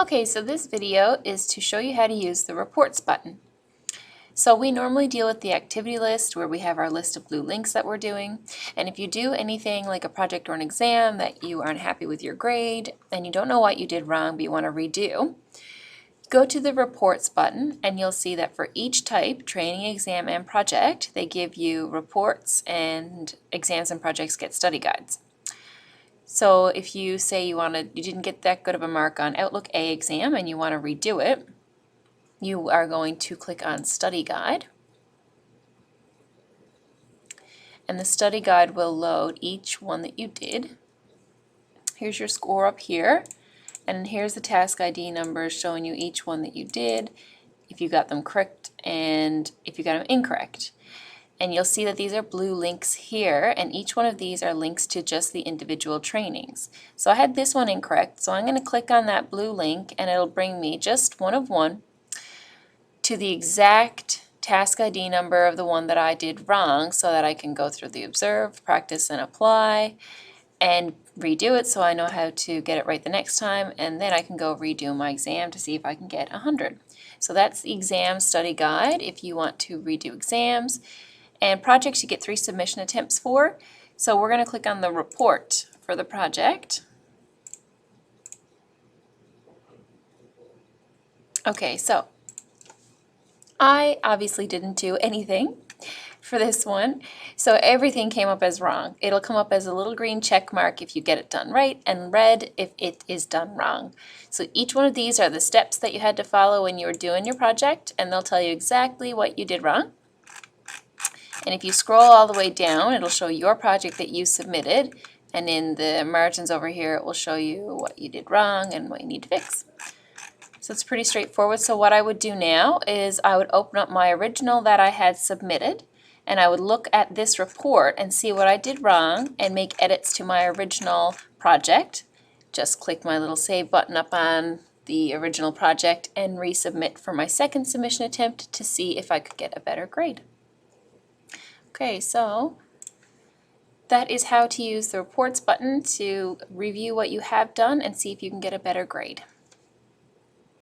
Okay, so this video is to show you how to use the Reports button. So we normally deal with the activity list where we have our list of blue links that we're doing. And if you do anything like a project or an exam that you aren't happy with your grade and you don't know what you did wrong but you want to redo, go to the Reports button and you'll see that for each type, training, exam, and project, they give you reports, and exams and projects get study guides. So if you say you didn't get that good of a mark on Outlook A exam and you want to redo it, you are going to click on Study Guide. And the study guide will load each one that you did. Here's your score up here, and here's the task ID numbers showing you each one that you did, if you got them correct and if you got them incorrect. And you'll see that these are blue links here, and each one of these are links to just the individual trainings. So I had this one incorrect, so I'm going to click on that blue link and it'll bring me just one of one to the exact task ID number of the one that I did wrong, so that I can go through the observe, practice, and apply and redo it so I know how to get it right the next time, and then I can go redo my exam to see if I can get 100. So that's the exam study guide if you want to redo exams. And projects you get 3 submission attempts for. So we're going to click on the report for the project. Okay, so I obviously didn't do anything for this one, so everything came up as wrong. It'll come up as a little green check mark if you get it done right, and red if it is done wrong. So each one of these are the steps that you had to follow when you were doing your project, and they'll tell you exactly what you did wrong. And if you scroll all the way down, it'll show your project that you submitted, and in the margins over here it will show you what you did wrong and what you need to fix. So it's pretty straightforward. So what I would do now is I would open up my original that I had submitted, and I would look at this report and see what I did wrong and make edits to my original project. Just click my little save button up on the original project and resubmit for my second submission attempt to see if I could get a better grade. Okay, so that is how to use the Reports button to review what you have done and see if you can get a better grade.